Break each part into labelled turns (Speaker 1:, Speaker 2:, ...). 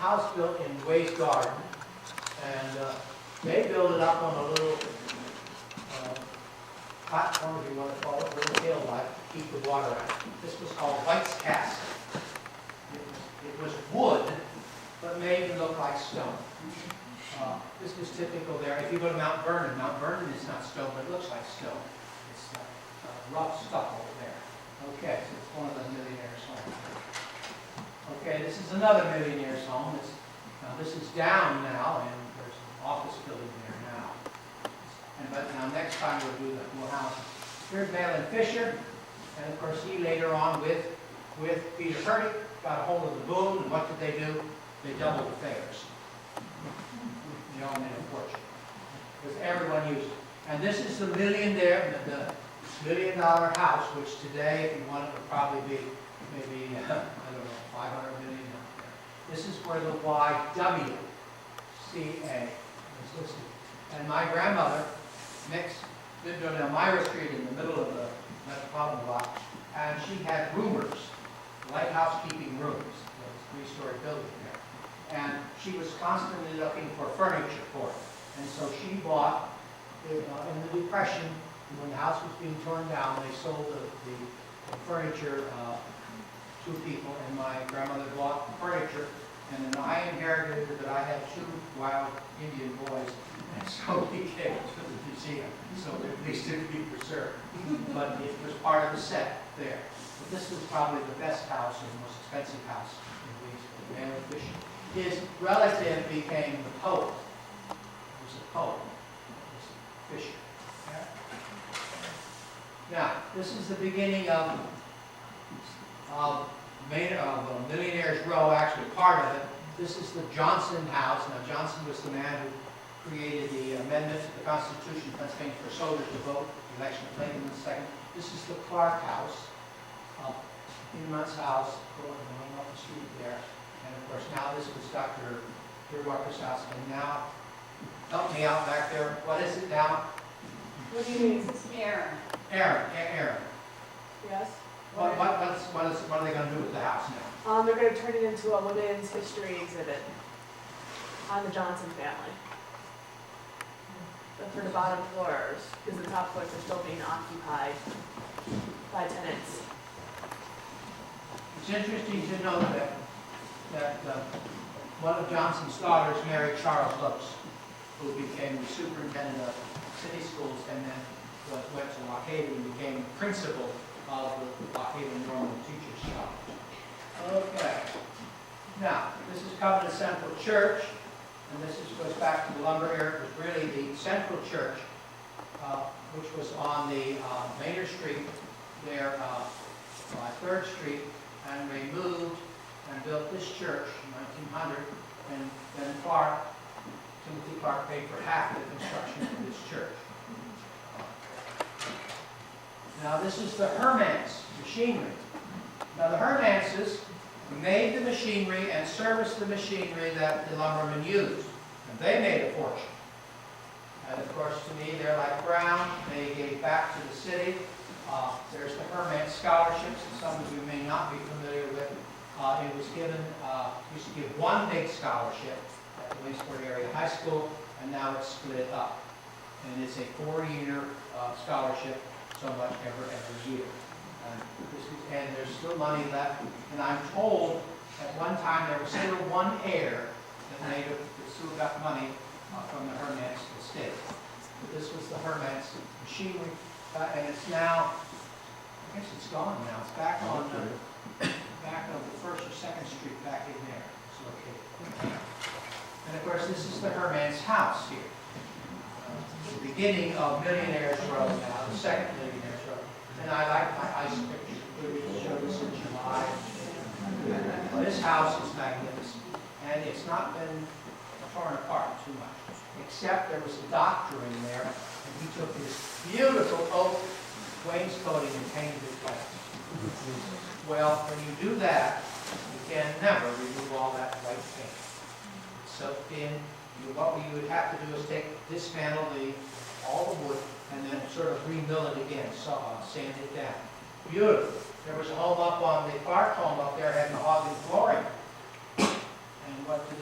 Speaker 1: house built in Way's Garden, and they built it up on a little platform, if you want to call it, a little hill like to keep the water out. This was called White's Castle. It was wood, but made to look like stone. This was typical there. If you go to Mount Vernon is not stone, but it looks like stone. It's rough stucco there. Okay, so it's one of the millionaire's homes. Okay, this is another millionaire's home. This is down now, and there's an office building there now. But now next time we'll do the whole house. Here's Madeline Fisher, and of course he later on with Peter Purdy got a hold of the boom, and what did they do? They doubled the fares. They all made a fortune. Because everyone used it. And this is the $1 million house, which today, if you want it, would probably be maybe, I don't know, 500 million. This is where the YWCA is listed. And my grandmother, lived on Elmira Street in the middle of the metropolitan block, and she had roomers, lighthouse keeping rooms. There was a 3-story building there. And she was constantly looking for furniture for it. And so she bought, in the Depression, when the house was being torn down, they sold the furniture to people, and my grandmother bought the furniture, and then I inherited that I had 2 wild Indian boys, and so he gave it to the museum, so at least it would be preserved. But it was part of the set there. But this was probably the best house and the most expensive house in Leesburg, Madeline Fisher. His relative became the poet. He was a poet. He was Fisher. Now, this is the beginning of Millionaire's Row, actually part of it. This is the Johnson house. Now, Johnson was the man who created the amendment to the Constitution of Pennsylvania for soldiers to vote, the election of Lincoln II. This is the Clark house, Inman's house, going up the street there. And of course, now this was Dr. Walker's house. And now, help me out back there. What is it now?
Speaker 2: What do you mean? This is Aaron.
Speaker 1: Aaron.
Speaker 2: Yes?
Speaker 1: What are they going to do with the house now?
Speaker 2: They're going to turn it into a women's history exhibit on the Johnson family. But for the bottom floors, because the top floors are still being occupied by tenants.
Speaker 1: It's interesting to note that one of Johnson's daughters married Charles Lopes, who became the superintendent of city schools and then went to Waukegan and became principal of the Waukegan Normal Teachers College. Okay. Now, this is Covenant Central Church, and this goes back to the lumber era. It was really the central church, which was on the Maynard Street there by 3rd Street, and they moved and built this church in 1900, and then Timothy Clark paid for half the construction of this church. Now this is the Hermance machinery. Now the Hermances made the machinery and serviced the machinery that the lumbermen used. And they made a fortune. And of course, to me, they're like Brown. They gave back to the city. There's the Hermance scholarships, and some of you may not be familiar with. It was given, used to give one big scholarship at the Williamsport Area High School, and now it's split up. And it's a 4-year scholarship, so much every year. And there's still money left. And I'm told at one time there was still one heir that still got money from the Hermance estate. But this was the Hermance machinery, and it's now, I guess it's gone now. It's back on the 1st or 2nd Street back in there. It's located. And of course, this is the Hermance house here. The beginning of Millionaire's Row now, the second Millionaire's Row. And I like my ice picture. We showed this in July. This house is magnificent. And it's not been torn apart too much. Except there was a doctor in there, and he took this beautiful oak wainscoting and painted it white. Well, when you do that, you can never remove all that white paint. It's soaked in. What you would have to do is dismantle all the wood and then sort of remill it again, sand it down. Beautiful. There was a home up on the Clark home up there had mahogany flooring. And what did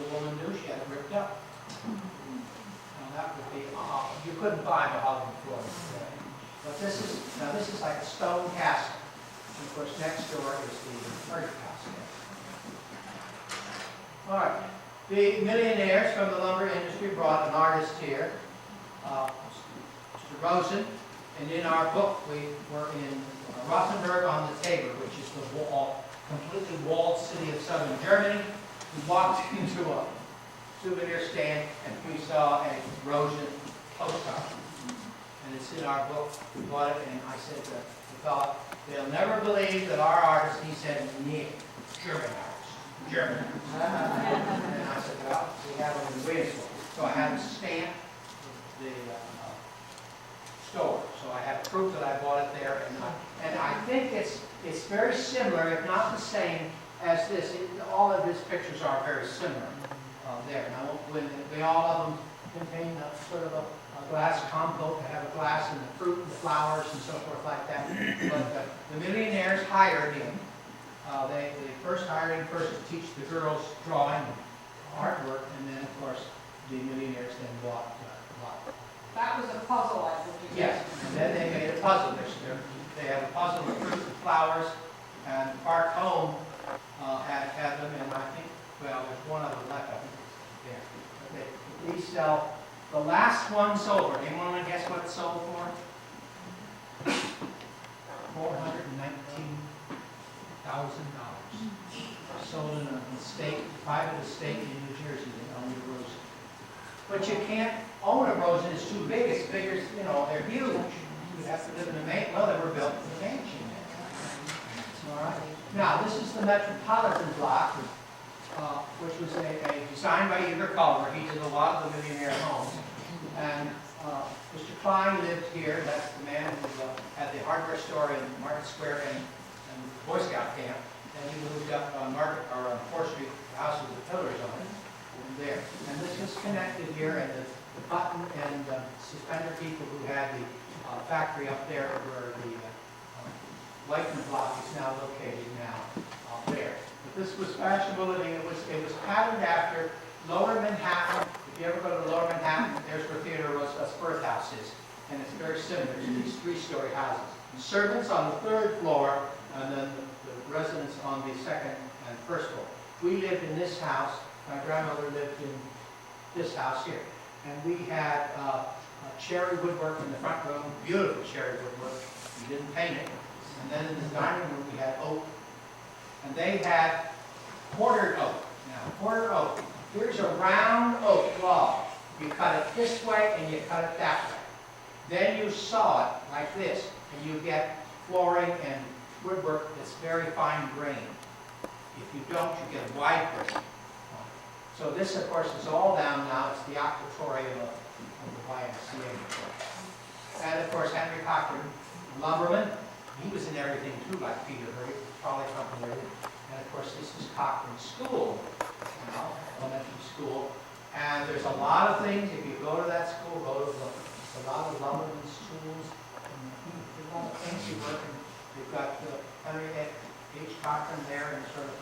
Speaker 1: couldn't find mahogany flooring today. But this is like a stone castle. And of course, next door is the Merchant House. All right. The millionaires from the lumber industry brought an artist here, Mr. Rosen. And in our book, we were in Rothenburg on the Table, which is the completely walled city of southern Germany. We walked into a souvenir stand and we saw a Rosen postcard. And it's in our book. We bought it, and I said to the fellow, they'll never believe that our artist, he said, nee, German artist. German artist. And I said, well, we have them in Williamsburg. So I had him stamp the store. So I have proof that I bought it there. And I think it's very similar, if not the same, as this. All of his pictures are very similar there. Now, when all of them contain sort of a glass compote, they have a glass and the fruit and the flowers and so forth like that. But the millionaires hired him. They first hired him first to teach the girls drawing and artwork, and then of course the millionaires then bought.
Speaker 3: That was a puzzle, I think.
Speaker 1: Yes, and then they made a puzzle. They have a puzzle of fruit and flowers, and Park Home had them, and I think, well, there's one of them left, I think it's there. But these sell, the last one sold for, anyone want to guess what it sold for? $419,000. Sold in a private estate in New Jersey that owned a Rosen. But you can't own a Rosen, it's too big, it's bigger, they're huge. You have to live in a mansion. Well, they were built in a mansion. All right. Now, this is the Metropolitan Block, which was designed by Edgar Culver. He did a lot of the millionaire homes. And Mr. Klein lived here. That's the man who had the hardware store in Market Square and Boy Scout camp. And he moved up on 4th Street, the house with the pillars on it, there. And this was connected here, and the button and suspender people who had the factory up there where the Whiteman block is now located there. But this was fashionable living. It was patterned after Lower Manhattan. If you ever go to Lower Manhattan, there's where Theodore Roosevelt's birthhouse is. And it's very similar to these three-story houses. Servants on the 3rd floor, and then the residents on the 2nd and 1st floor. We lived in this house. My grandmother lived in this house here. And we had cherry woodwork in the front room, beautiful cherry woodwork. We didn't paint it. And then in the dining room we had oak. And they had quartered oak. Now, quartered oak. Here's a round oak log. You cut it this way and you cut it that way. Then you saw it like this, and you get flooring and woodwork that's very fine grained. If you don't, you get wide grain. So this, of course, is all down now. It's the octatorium of the YMCA. And, of course, Henry Cochran, lumberman. He was in everything, too, like Peter Hurry, trolley company. And, of course, this is Cochran's school, elementary school. And there's a lot of things. If you go to that school, go to a lot of lumberman's tools. And there's a lot of fancy work. And they've got Henry H. Cochran there, and sort of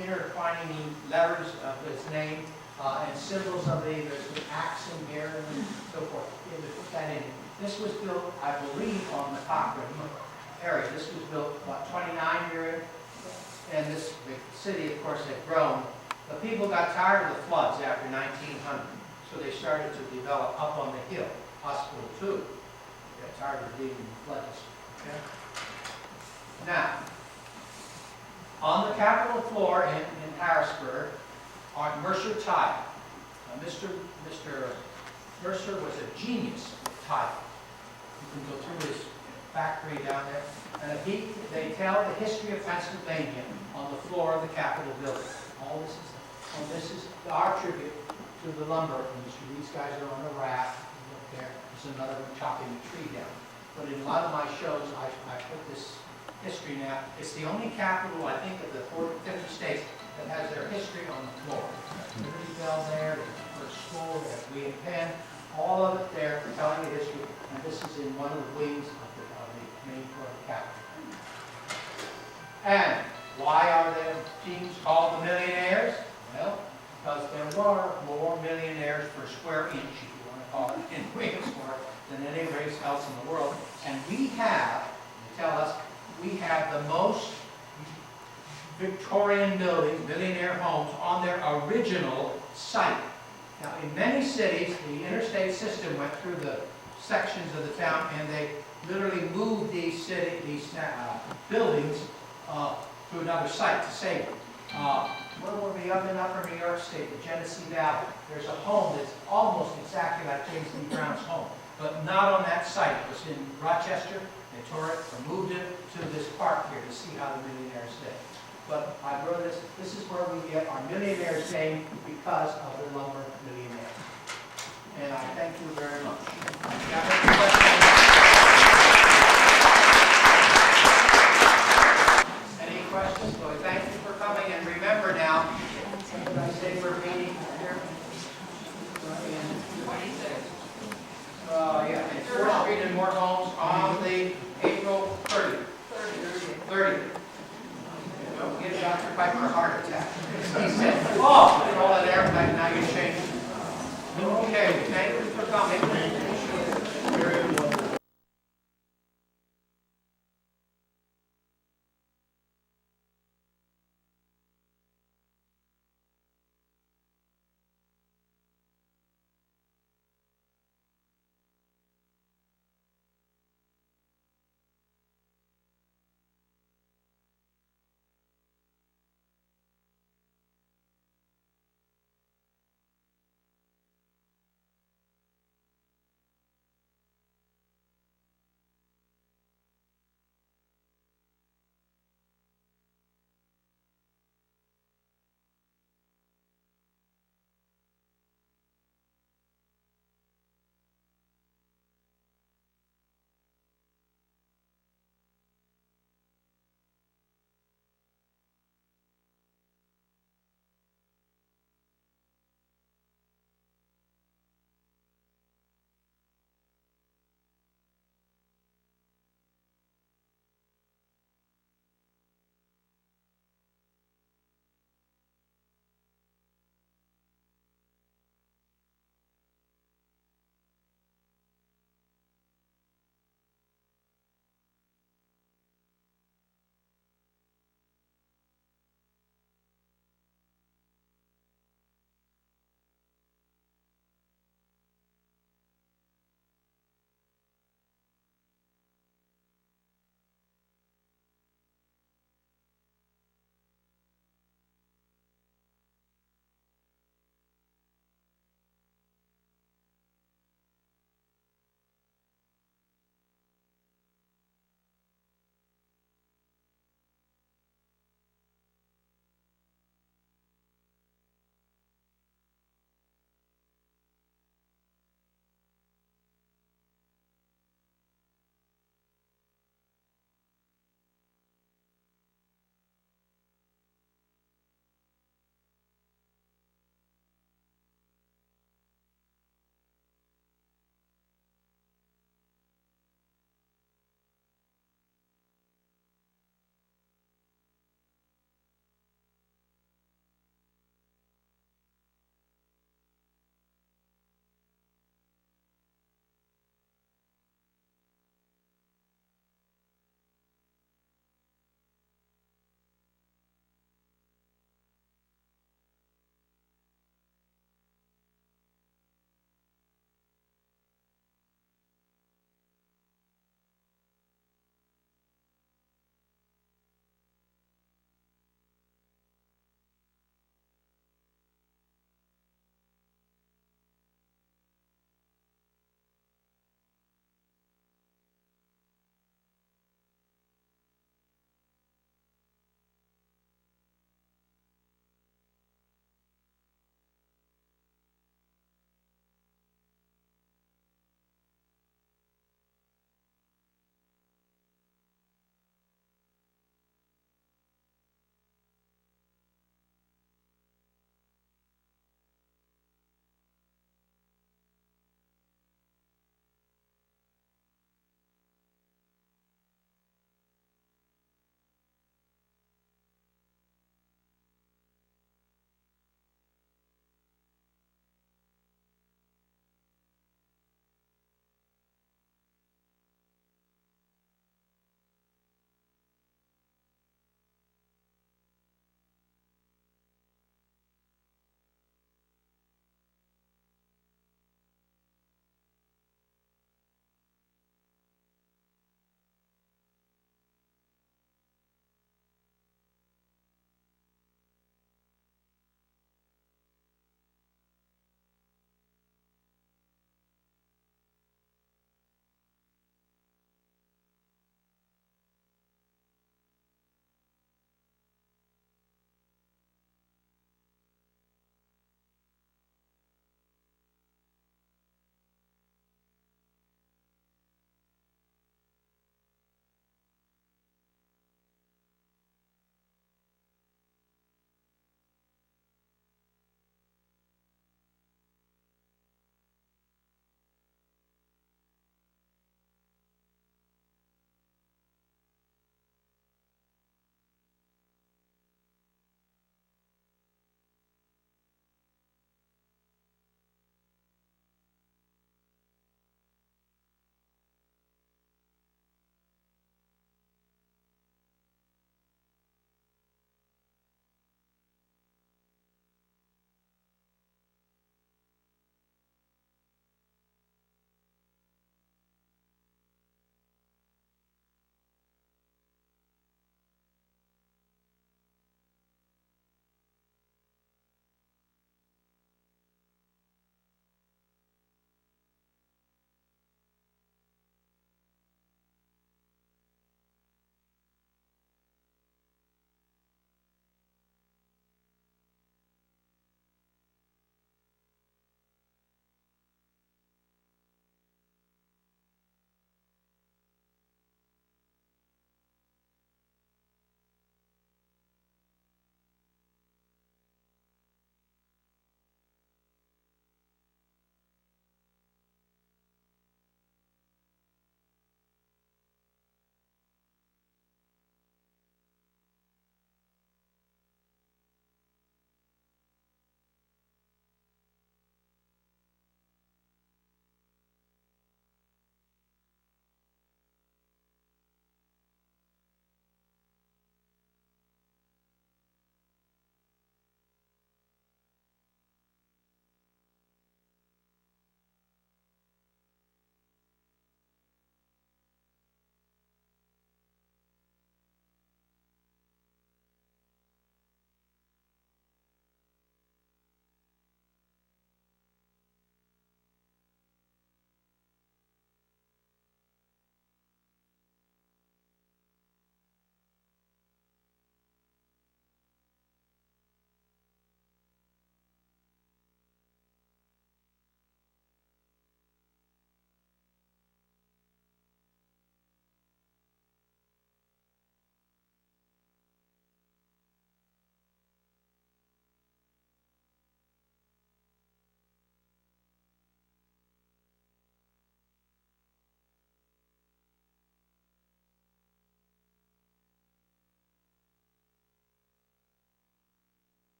Speaker 1: intertwining levers of his name and symbols of there's an axe in here and so forth. Yeah, they put that in. This was built, I believe, on the Cochran area. This was built about 29 years, and the city, of course, had grown. The people got tired of the floods after 1900, so they started to develop up on the hill. Hospital too. They got tired of leaving the floods. Okay? Now, on the Capitol floor in Harrisburg are Mercer tile. Mr. Mercer was a genius with tile. You can go through his factory down there. And they tell the history of Pennsylvania on the floor of the Capitol building. All this is our tribute to the lumber industry. These guys are on a raft. Look there. There's another one chopping a tree down. But in a lot of my shows, I put this history now. It's the only capital, I think, of the 50 states that has their history on the floor. Liberty Bell there, there's the first school, there's William Penn, all of it there telling the history. And this is in one of the wings of the main floor of the Capitol. And why are the teams called the millionaires? Well, because there were more millionaires per square inch, if you want to call it, in Williamsburg else in the world. And we have, they tell us, we have the most Victorian buildings, millionaire homes, on their original site. Now, in many cities, the interstate system went through the sections of the town, and they literally moved these buildings to another site to save them. Where were we? Up in Upper New York State, the Genesee Valley. There's a home that's almost exactly like James Lee Brown's home, but not on that site. It was in Rochester. They tore it or moved it to this park here to see how the millionaires did. But I wrote this. This is where we get our millionaires name because of the lumber millionaire. And I thank you very much. Got any questions? Any questions? So I thank